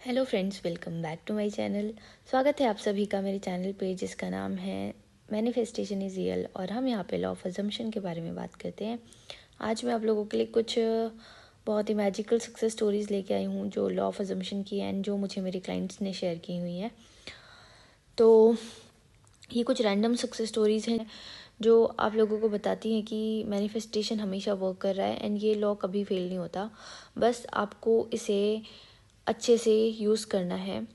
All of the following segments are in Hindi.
Hello friends, welcome back to my channel. स्वागत है आप सभी का मेरे चैनल पे जिसका नाम है मैनिफेस्टेशन इज़ रियल। और हम यहाँ पे लॉ ऑफ अजम्पशन के बारे में बात करते हैं। आज मैं आप लोगों के लिए कुछ बहुत ही मैजिकल सक्सेस स्टोरीज़ लेके आई हूँ जो लॉ ऑफ अजम्पशन की एंड जो मुझे मेरे क्लाइंट्स ने शेयर की हुई हैं। तो ये कुछ रैंडम सक्सेस स्टोरीज़ हैं जो आप लोगों को बताती हैं कि मैनिफेस्टेशन हमेशा वर्क कर रहा है एंड ये लॉ कभी फेल नहीं होता। बस आपको इसे अच्छे से यूज़ करना है,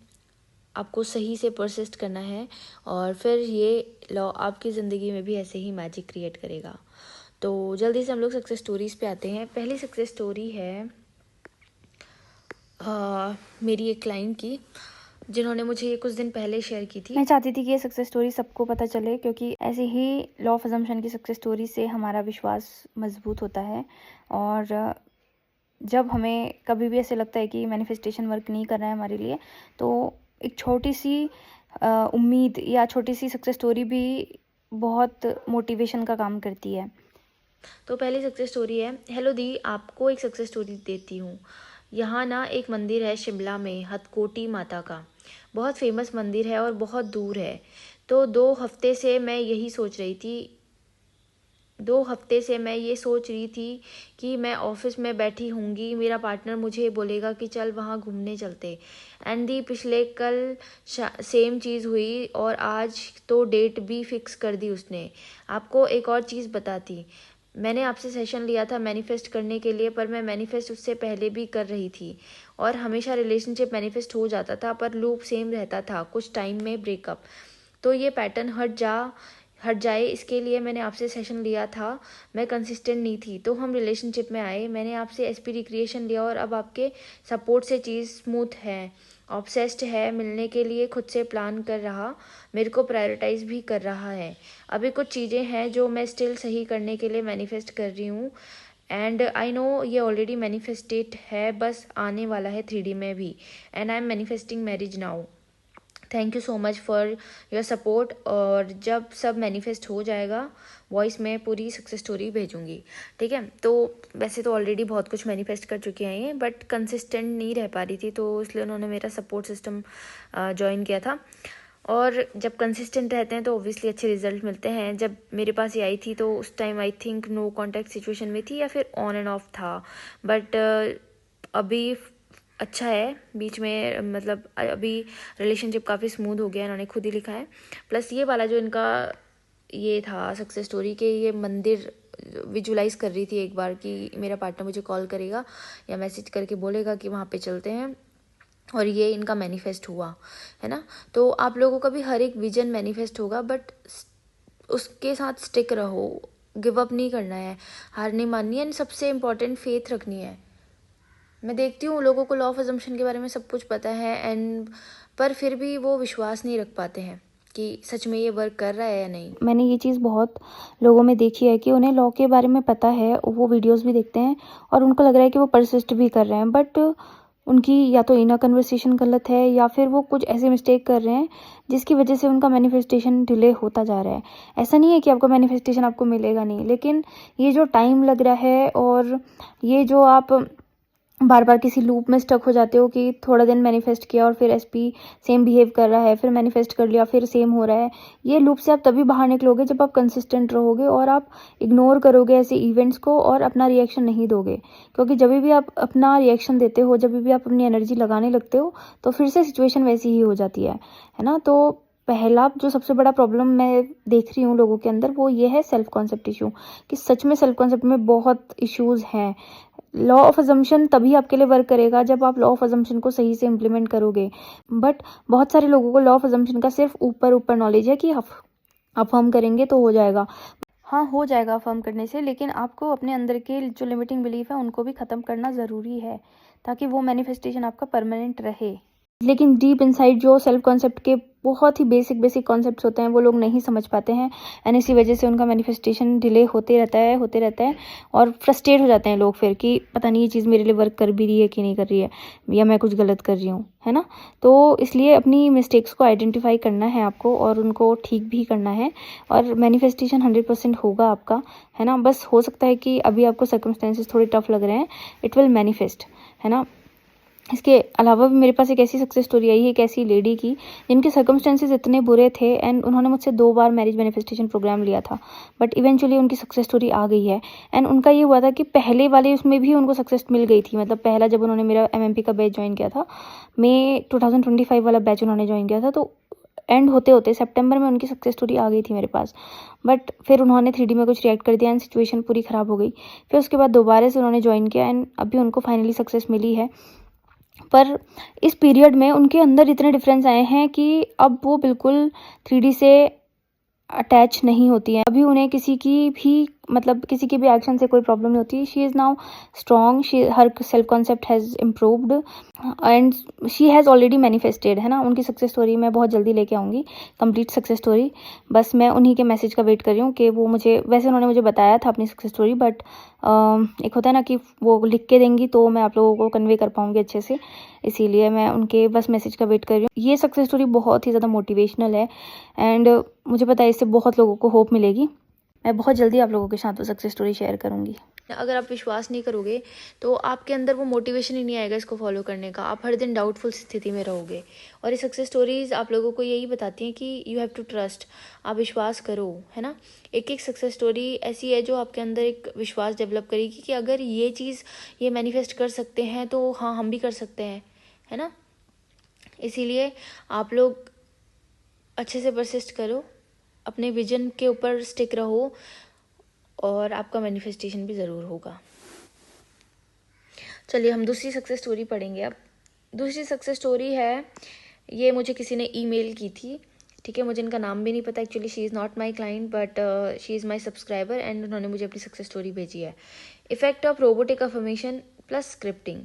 आपको सही से परसिस्ट करना है और फिर ये लॉ आपकी ज़िंदगी में भी ऐसे ही मैजिक क्रिएट करेगा। तो जल्दी से हम लोग सक्सेस स्टोरीज़ पे आते हैं। पहली सक्सेस स्टोरी है मेरी एक क्लाइंट की जिन्होंने मुझे ये कुछ दिन पहले शेयर की थी। मैं चाहती थी कि ये सक्सेस स्टोरी सबको पता चले क्योंकि ऐसे ही लॉ ऑफ अजम्पशन की सक्सेस स्टोरी से हमारा विश्वास मजबूत होता है। और जब हमें कभी भी ऐसे लगता है कि मैनिफेस्टेशन वर्क नहीं कर रहा है हमारे लिए, तो एक छोटी सी उम्मीद या छोटी सी सक्सेस स्टोरी भी बहुत मोटिवेशन का काम करती है। तो पहली सक्सेस स्टोरी है, हेलो दी, आपको एक सक्सेस स्टोरी देती हूँ। यहाँ ना एक मंदिर है शिमला में, हथकोटी माता का। बहुत फेमस मंदिर है और बहुत दूर है। तो 2 हफ्ते से मैं ये सोच रही थी कि मैं ऑफिस में बैठी होंगी, मेरा पार्टनर मुझे बोलेगा कि चल वहाँ घूमने चलते। एंड दी पिछले कल सेम चीज़ हुई और आज तो डेट भी फिक्स कर दी उसने। आपको एक और चीज़ बताती, मैंने आपसे सेशन लिया था मैनिफेस्ट करने के लिए, पर मैं मैनिफेस्ट उससे पहले भी कर रही थी और हमेशा रिलेशनशिप मैनिफेस्ट हो जाता था पर लूप सेम रहता था, कुछ टाइम में ब्रेकअप। तो ये पैटर्न हट जाए इसके लिए मैंने आपसे सेशन लिया था। मैं कंसिस्टेंट नहीं थी तो हम रिलेशनशिप में आए, मैंने आपसे एसपी रिक्रिएशन लिया और अब आपके सपोर्ट से चीज़ स्मूथ है। ऑब्सेस्ड है, मिलने के लिए खुद से प्लान कर रहा, मेरे को प्रायोरिटाइज भी कर रहा है। अभी कुछ चीज़ें हैं जो मैं स्टिल सही करने के लिए मैनिफेस्ट कर रही हूँ एंड आई नो ये ऑलरेडी मैनिफेस्टेड है, बस आने वाला है 3D में भी। And I am manifesting marriage now. Thank you so much for your support. और जब सब मैनिफेस्ट हो जाएगा वॉइस में पूरी सक्सेस स्टोरी भेजूंगी, ठीक है। तो वैसे तो ऑलरेडी बहुत कुछ मैनिफेस्ट कर चुके हैं ये, बट कंसिस्टेंट नहीं रह पा रही थी तो इसलिए उन्होंने मेरा सपोर्ट सिस्टम ज्वाइन किया था। और जब कंसिस्टेंट रहते हैं तो ऑब्वियसली अच्छे रिजल्ट मिलते हैं। जब मेरे पास ये आई थी तो उस time I think no contact situation में थी या फिर ऑन एंड ऑफ था, बट अभी अच्छा है। बीच में मतलब अभी रिलेशनशिप काफ़ी स्मूथ हो गया, इन्होंने खुद ही लिखा है। प्लस ये वाला जो इनका ये था सक्सेस स्टोरी के, ये मंदिर विजुलाइज कर रही थी एक बार कि मेरा पार्टनर मुझे कॉल करेगा या मैसेज करके बोलेगा कि वहाँ पे चलते हैं, और ये इनका मैनिफेस्ट हुआ है ना। तो आप लोगों का भी हर एक विजन मैनिफेस्ट होगा, बट उसके साथ स्टिक रहो, गिव अप नहीं करना है, हार नहीं माननी है, सबसे इम्पोर्टेंट फेथ रखनी है। मैं देखती हूँ लोगों को लॉ ऑफ अजम्पशन के बारे में सब कुछ पता है एंड पर फिर भी वो विश्वास नहीं रख पाते हैं कि सच में ये वर्क कर रहा है या नहीं। मैंने ये चीज़ बहुत लोगों में देखी है कि उन्हें लॉ के बारे में पता है, वो वीडियोस भी देखते हैं और उनको लग रहा है कि वो परसिस्ट भी कर रहे हैं, बट उनकी या तो इनर कन्वर्सेशन गलत है या फिर वो कुछ ऐसे मिस्टेक कर रहे हैं जिसकी वजह से उनका मैनिफेस्टेशन डिले होता जा रहा है। ऐसा नहीं है कि आपका मैनिफेस्टेशन आपको मिलेगा नहीं, लेकिन ये जो टाइम लग रहा है और ये जो आप बार बार किसी लूप में स्टक हो जाते हो कि थोड़ा दिन मैनिफेस्ट किया और फिर एसपी सेम बिहेव कर रहा है, फिर मैनिफेस्ट कर लिया फिर सेम हो रहा है, ये लूप से आप तभी बाहर निकलोगे जब आप कंसिस्टेंट रहोगे और आप इग्नोर करोगे ऐसे इवेंट्स को और अपना रिएक्शन नहीं दोगे। क्योंकि जब भी आप अपना रिएक्शन देते हो, जब भी आप अपनी एनर्जी लगाने लगते हो, तो फिर से सिचुएशन वैसी ही हो जाती है ना। तो पहला जो सबसे बड़ा प्रॉब्लम मैं देख रही हूँ लोगों के अंदर, वो ये है सेल्फ कॉन्सेप्ट इशू, कि सच में सेल्फ कॉन्सेप्ट में बहुत इश्यूज हैं। लॉ ऑफ अजम्पशन तभी आपके लिए वर्क करेगा जब आप लॉ ऑफ अजम्पशन को सही से इम्प्लीमेंट करोगे। बट बहुत सारे लोगों को लॉ ऑफ अजम्पशन का सिर्फ ऊपर ऊपर नॉलेज है कि अफर्म करेंगे तो हो जाएगा। हाँ, हो जाएगा अफर्म करने से, लेकिन आपको अपने अंदर के जो लिमिटिंग बिलीफ है उनको भी ख़त्म करना ज़रूरी है ताकि वो मैनिफेस्टेशन आपका परमानेंट रहे। लेकिन डीप इनसाइड जो सेल्फ कॉन्सेप्ट के बहुत ही बेसिक कॉन्सेप्ट्स होते हैं वो लोग नहीं समझ पाते हैं एंड इसी वजह से उनका मैनिफेस्टेशन डिले होते रहता है और फ्रस्ट्रेट हो जाते हैं लोग फिर कि पता नहीं ये चीज़ मेरे लिए वर्क कर भी रही है कि नहीं कर रही है, या मैं कुछ गलत कर रही हूँ, है ना। तो इसलिए अपनी मिस्टेक्स को आइडेंटिफाई करना है आपको और उनको ठीक भी करना है और मैनिफेस्टेशन 100% होगा आपका, है ना। बस हो सकता है कि अभी आपको सर्कमस्टेंसेस थोड़े टफ लग रहे हैं, इट विल मैनिफेस्ट, है ना। इसके अलावा भी मेरे पास एक ऐसी सक्सेस स्टोरी आई है एक ऐसी लेडी की जिनके सर्कमस्टेंसेस इतने बुरे थे एंड उन्होंने मुझसे 2 बार मैरिज मैनिफेस्टेशन प्रोग्राम लिया था, बट इवेंचुअली उनकी सक्सेस स्टोरी आ गई है। एंड उनका ये हुआ था कि पहले वाले उसमें भी उनको सक्सेस मिल गई थी, मतलब पहला जब उन्होंने मेरा MMP का बैच ज्वाइन किया था, मई 2025 वाला बैच उन्होंने ज्वाइन किया था, तो एंड होते होते सितंबर में उनकी सक्सेस स्टोरी आ गई थी मेरे पास। बट फिर उन्होंने 3D में कुछ रिएक्ट कर दिया एंड सिचुएशन पूरी ख़राब हो गई। फिर उसके बाद दोबारा से उन्होंने ज्वाइन किया एंड अभी उनको फाइनली सक्सेस मिली है। पर इस पीरियड में उनके अंदर इतने डिफरेंस आए हैं कि अब वो बिल्कुल 3D से अटैच नहीं होती हैं। अभी उन्हें किसी की भी मतलब किसी के भी एक्शन से कोई प्रॉब्लम नहीं होती। She is now strong, she her self concept has improved and she has already manifested, है ना। उनकी सक्सेस स्टोरी मैं बहुत जल्दी लेके आऊँगी, कंप्लीट सक्सेस स्टोरी। बस मैं उन्हीं के मैसेज का वेट कर रही हूँ कि वो मुझे, वैसे उन्होंने मुझे बताया था अपनी सक्सेस स्टोरी, बट एक होता है ना कि वो लिख के देंगी तो मैं आप लोगों को कन्वे कर पाऊँगी अच्छे से, इसीलिए मैं उनके बस मैसेज का वेट कर रही हूँ। ये सक्सेस स्टोरी बहुत ही ज़्यादा मोटिवेशनल है एंड मुझे पता है इससे बहुत लोगों को होप मिलेगी। मैं बहुत जल्दी आप लोगों के साथ वो सक्सेस स्टोरी शेयर करूँगी। अगर आप विश्वास नहीं करोगे तो आपके अंदर वो मोटिवेशन ही नहीं आएगा इसको फॉलो करने का, आप हर दिन डाउटफुल स्थिति में रहोगे। और ये सक्सेस स्टोरीज आप लोगों को यही बताती हैं कि यू हैव टू ट्रस्ट, आप विश्वास करो, है ना। एक एक सक्सेस स्टोरी ऐसी है जो आपके अंदर एक विश्वास डेवलप करेगी कि अगर ये चीज़ ये मैनिफेस्ट कर सकते हैं तो हाँ हम भी कर सकते हैं, है ना। इसीलिए आप लोग अच्छे से परसिस्ट करो, अपने विजन के ऊपर स्टिक रहो और आपका मैनिफेस्टेशन भी ज़रूर होगा। चलिए हम दूसरी सक्सेस स्टोरी पढ़ेंगे। अब दूसरी सक्सेस स्टोरी है, ये मुझे किसी ने ईमेल की थी, ठीक है। मुझे इनका नाम भी नहीं पता actually, she is not my client but she is my subscriber and उन्होंने मुझे अपनी सक्सेस स्टोरी भेजी है। Effect of robotic affirmation plus scripting.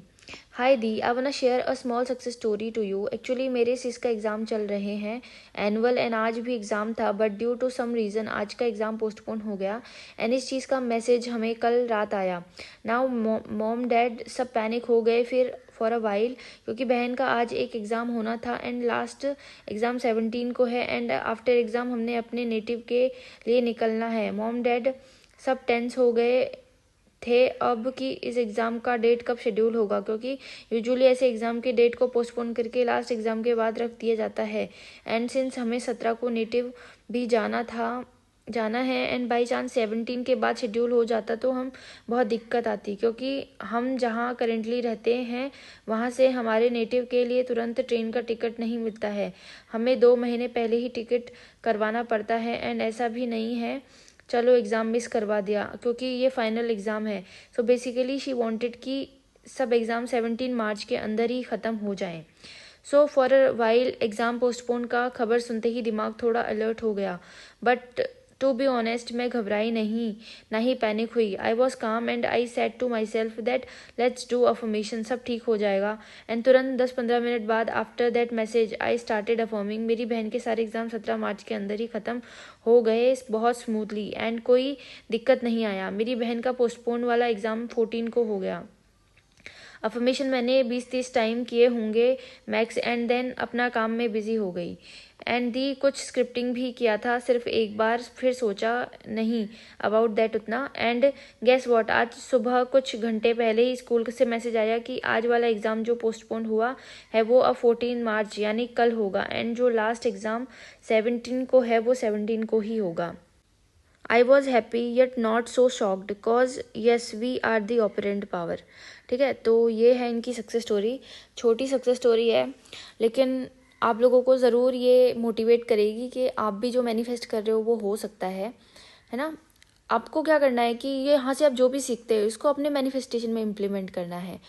Hi दी, I wanna share a small success story to you. Actually मेरे सिस का एग्ज़ाम चल रहे हैं एनुअल एंड आज भी एग्ज़ाम था but due to some reason आज का एग्ज़ाम पोस्टपोन हो गया एंड इस चीज़ का मैसेज हमें कल रात आया। नाउ मॉम डैड सब पैनिक हो गए फिर फॉर अ वाइल, क्योंकि बहन का आज एक एग्ज़ाम होना था एंड लास्ट एग्ज़ाम 17 को है एंड आफ्टर एग्ज़ाम हमने अपने नेटिव के लिए निकलना है। मॉम डैड सब टेंस हो गए थे अब कि इस एग्ज़ाम का डेट कब शेड्यूल होगा, क्योंकि यूजुअली ऐसे एग्ज़ाम की डेट को पोस्टपोन करके लास्ट एग्ज़ाम के बाद रख दिया जाता है एंड सिंस हमें 17 को नेटिव भी जाना है एंड बाई चांस 17 के बाद शेड्यूल हो जाता तो हम बहुत दिक्कत आती, क्योंकि हम जहाँ करेंटली रहते हैं वहाँ से हमारे नेटिव के लिए तुरंत ट्रेन का टिकट नहीं मिलता है, हमें 2 महीने पहले ही टिकट करवाना पड़ता है एंड ऐसा भी नहीं है चलो एग्ज़ाम मिस करवा दिया क्योंकि ये फाइनल एग्ज़ाम है। सो बेसिकली शी वांटेड कि सब एग्ज़ाम 17 मार्च के अंदर ही ख़त्म हो जाएं। So for a while exam postpone का खबर सुनते ही दिमाग थोड़ा अलर्ट हो गया, बट टू बी ऑनेस्ट मैं घबराई नहीं, ना ही पैनिक हुई। I was calm and I said to myself that let's do affirmation, सब ठीक हो जाएगा। एंड तुरंत 10-15 मिनट बाद after that message I started affirming. मेरी बहन के सारे एग्ज़ाम 17 मार्च के अंदर ही ख़त्म हो गए बहुत स्मूथली एंड कोई दिक्कत नहीं आया। मेरी बहन का पोस्टपोन वाला एग्ज़ाम 14 को हो गया। अफर्मेशन मैंने 20-30 टाइम किए होंगे मैक्स एंड देन अपना काम में बिजी हो गई एंड दी कुछ स्क्रिप्टिंग भी किया था सिर्फ एक बार, फिर सोचा नहीं अबाउट दैट उतना। एंड गेस व्हाट, आज सुबह कुछ घंटे पहले ही स्कूल से मैसेज आया कि आज वाला एग्ज़ाम जो पोस्टपोन हुआ है वो अब 14 मार्च यानी कल होगा एंड जो लास्ट एग्ज़ाम 17 को है वो 17 को ही होगा। I was happy yet not so shocked cause yes we are the operant power. ठीक है, तो ये है इनकी सक्सेस स्टोरी। छोटी सक्सेस स्टोरी है लेकिन आप लोगों को ज़रूर ये मोटिवेट करेगी कि आप भी जो मैनिफेस्ट कर रहे हो वो हो सकता है ना। आपको क्या करना है कि ये यहाँ से आप जो भी सीखते हो इसको अपने मैनिफेस्टेशन में इम्प्लीमेंट करना है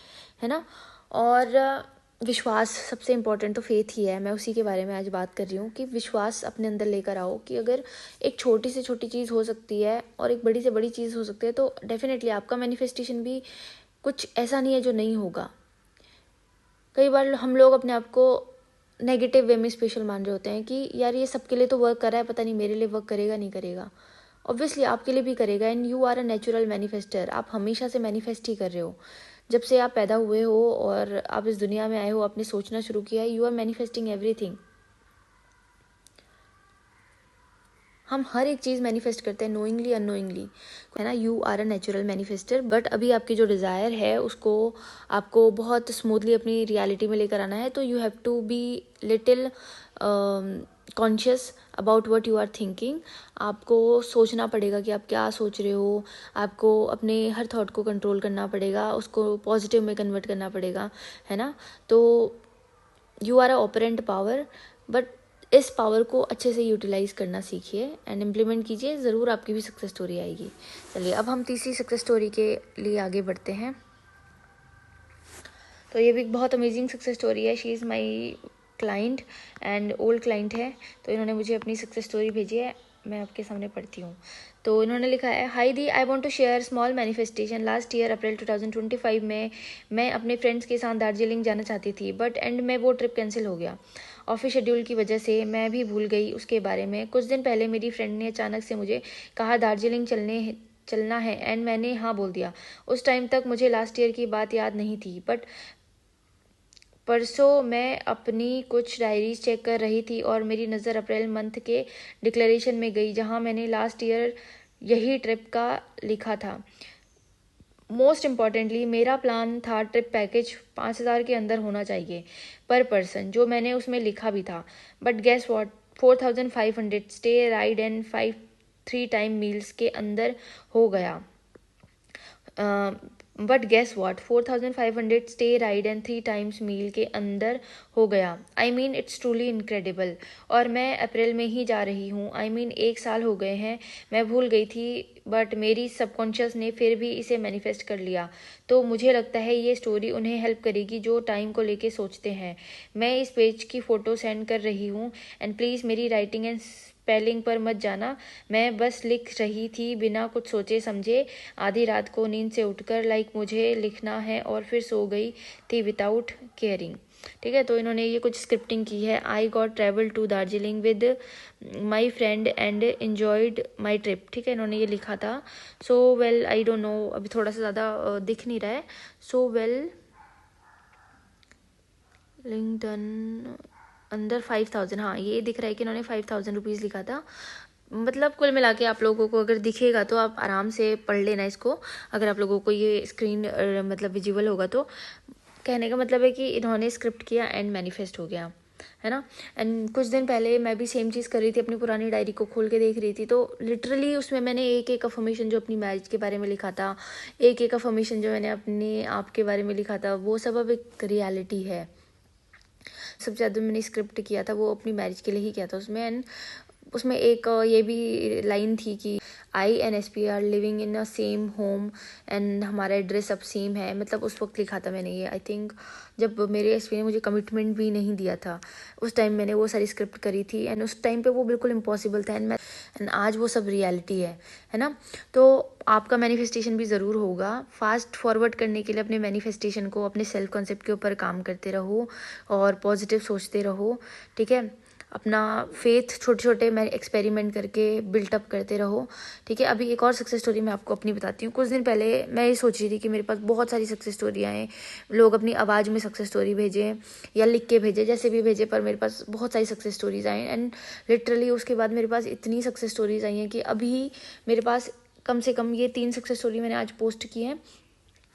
ना। और विश्वास सबसे इम्पोर्टेंट तो फेथ ही है, मैं उसी के बारे में आज बात कर रही हूँ कि विश्वास अपने अंदर लेकर आओ कि अगर एक छोटी से छोटी चीज़ हो सकती है और एक बड़ी से बड़ी चीज़ हो सकती है तो डेफिनेटली आपका मैनिफेस्टेशन भी कुछ ऐसा नहीं है जो नहीं होगा। कई बार हम लोग अपने आप को नेगेटिव वे में स्पेशल मान रहे होते हैं कि यार ये सबके लिए तो वर्क कर रहा है, पता नहीं मेरे लिए वर्क करेगा नहीं करेगा। ऑब्वियसली आपके लिए भी करेगा and you are a natural manifester. आप हमेशा से मैनिफेस्ट ही कर रहे हो, जब से आप पैदा हुए हो और आप इस दुनिया में आए हो, आपने सोचना शुरू किया है, यू आर मैनिफेस्टिंग एवरीथिंग। हम हर एक चीज़ मैनिफेस्ट करते हैं नोइंगली अननोइंगली, है ना। You are a natural manifester, but अभी आपकी जो डिज़ायर है उसको आपको बहुत स्मूथली अपनी रियलिटी में लेकर आना है, तो you have to be little conscious about what you are thinking. आपको सोचना पड़ेगा कि आप क्या सोच रहे हो, आपको अपने हर थॉट को कंट्रोल करना पड़ेगा, उसको पॉजिटिव में कन्वर्ट करना पड़ेगा, है ना। तो you are a operant power, but इस पावर को अच्छे से यूटिलाइज करना सीखिए एंड इम्प्लीमेंट कीजिए, ज़रूर आपकी भी सक्सेस स्टोरी आएगी। चलिए अब हम तीसरी सक्सेस स्टोरी के लिए आगे बढ़ते हैं। तो ये भी बहुत अमेजिंग सक्सेस स्टोरी है। She is my client and old client है, तो इन्होंने मुझे अपनी सक्सेस स्टोरी भेजी है, मैं आपके सामने पढ़ती हूँ। तो इन्होंने लिखा है, हाई दी, I want to share small manifestation. Last year April 2025 में मैं अपने फ्रेंड्स के साथ दार्जिलिंग जाना चाहती थी, बट एंड में वो ट्रिप कैंसिल हो गया। ऑफिस शेड्यूल की वजह से मैं भी भूल गई उसके बारे में। कुछ दिन पहले मेरी फ्रेंड ने अचानक से मुझे कहा दार्जिलिंग चलना है एंड मैंने हाँ बोल दिया। उस टाइम तक मुझे लास्ट ईयर की बात याद नहीं थी, बट परसों मैं अपनी कुछ डायरीज चेक कर रही थी और मेरी नज़र अप्रैल मंथ के डिक्लेरेशन में गई, जहां मैंने लास्ट ईयर यही ट्रिप का लिखा था। मोस्ट इम्पॉर्टेंटली मेरा प्लान था ट्रिप पैकेज 5,000 के अंदर होना चाहिए पर पर्सन, जो मैंने उसमें लिखा भी था। But guess what, 4,500 stay ride and 3 time meals के अंदर हो गया। But guess what, 4,500 stay ride and 3 times meal के अंदर हो गया। I mean it's truly incredible. और मैं अप्रैल में ही जा रही हूँ। आई मीन 1 साल हो गए हैं, मैं भूल गई थी, बट मेरी सबकॉन्शियस ने फिर भी इसे मैनिफेस्ट कर लिया। तो मुझे लगता है ये स्टोरी उन्हें हेल्प करेगी जो टाइम को लेके सोचते हैं। मैं इस पेज की फ़ोटो सेंड कर रही हूँ एंड प्लीज़ मेरी राइटिंग एंड स्पेलिंग पर मत जाना। मैं बस लिख रही थी बिना कुछ सोचे समझे, आधी रात को नींद से उठकर, लाइक मुझे लिखना है, और फिर सो गई थी विदाउट केयरिंग। ठीक है, तो इन्होंने ये कुछ स्क्रिप्टिंग की है। I got travel to Darjeeling with my friend and enjoyed my trip. ठीक है, इन्होंने ये लिखा था। So well, I don't know, अभी थोड़ा सा ज़्यादा दिख नहीं रहा है। सो वेल, लिंकडन अंदर 5,000, हाँ ये दिख रहा है कि इन्होंने 5,000 रुपीज़ लिखा था। मतलब कुल मिला के आप लोगों को अगर दिखेगा तो आप आराम से पढ़ लेना इसको, अगर आप लोगों को ये स्क्रीन मतलब विजिबल होगा तो। कहने का मतलब है कि इन्होंने स्क्रिप्ट किया एंड मैनिफेस्ट हो गया, है ना। एंड कुछ दिन पहले मैं भी सेम चीज़ कर रही थी, अपनी पुरानी डायरी को खोल के देख रही थी, तो लिटरली उसमें मैंने एक एक अफर्मेशन जो अपनी मैरिज के बारे में लिखा था, एक एक अफर्मेशन जो मैंने अपने आप के बारे में लिखा था, वो सब अब एक रियलिटी है। सबसे ज़्यादा मैंने स्क्रिप्ट किया था वो अपनी मैरिज के लिए ही किया था उसमें। एंड उसमें एक ये भी लाइन थी कि I N S P are living in a same home and हमारा एड्रेस अब सेम है। मतलब उस वक्त लिखा था मैंने ये, आई थिंक जब मेरे एस पी ने मुझे कमिटमेंट भी नहीं दिया था, उस टाइम मैंने वो सारी स्क्रिप्ट करी थी। एंड उस टाइम पे वो बिल्कुल इम्पॉसिबल था, एंड आज वो सब रियलिटी है ना। तो आपका मैनिफेस्टेशन भी ज़रूर होगा। फास्ट फॉरवर्ड करने के लिए अपने मैनिफेस्टेशन को, अपने सेल्फ कॉन्सेप्ट के ऊपर काम करते रहो और पॉजिटिव सोचते रहो। ठीक है, अपना फेथ छोटे छोटे मैं एक्सपेरिमेंट करके बिल्टअप करते रहो। ठीक है, अभी एक और सक्सेस स्टोरी मैं आपको अपनी बताती हूँ। कुछ दिन पहले मैं ये सोच रही थी कि मेरे पास बहुत सारी सक्सेस स्टोरियाँ हैं, लोग अपनी आवाज़ में सक्सेस स्टोरी भेजें या लिख के भेजें, जैसे भी भेजें, पर मेरे पास बहुत सारी success stories I. And literally उसके बाद मेरे पास इतनी सक्सेस स्टोरीज आई हैं कि अभी मेरे पास कम से कम ये 3 सक्सेस स्टोरी मैंने आज पोस्ट की हैं।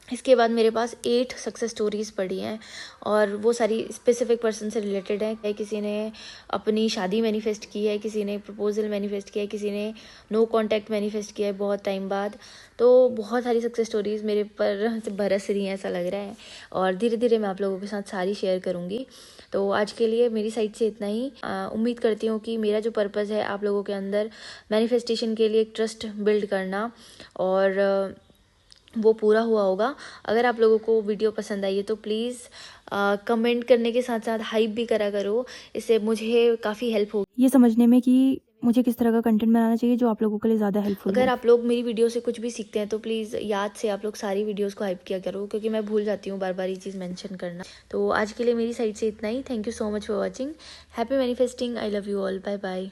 इसके बाद मेरे पास 8 सक्सेस स्टोरीज़ पड़ी हैं और वो सारी स्पेसिफिक पर्सन से रिलेटेड है। किसी ने अपनी शादी मैनिफेस्ट की है, किसी ने प्रपोजल मैनिफेस्ट किया है, किसी ने नो कांटेक्ट मैनिफेस्ट किया है बहुत टाइम बाद। तो बहुत सारी सक्सेस स्टोरीज़ मेरे पर बरस रही हैं ऐसा लग रहा है, और धीरे धीरे मैं आप लोगों के साथ सारी शेयर करूँगी। तो आज के लिए मेरी साइड से इतना ही। उम्मीद करती हूँ कि मेरा जो पर्पज़ है आप लोगों के अंदर मैनिफेस्टेशन के लिए एक ट्रस्ट बिल्ड करना, और वो पूरा हुआ होगा। अगर आप लोगों को वीडियो पसंद आई है तो प्लीज़ कमेंट करने के साथ साथ हाइप भी करा करो, इससे मुझे काफ़ी हेल्प होगी ये समझने में कि मुझे किस तरह का कंटेंट बनाना चाहिए जो आप लोगों के लिए ज़्यादा हेल्पफुल हो। अगर आप लोग मेरी वीडियो से कुछ भी सीखते हैं तो प्लीज़ याद से आप लोग सारी वीडियोस को हाइप किया करो, क्योंकि मैं भूल जाती हूँ बार बार ये चीज़ मेंशन करना। तो आज के लिए मेरी साइड से इतना ही। Thank you so much for watching. Happy manifesting. I love you all. Bye bye.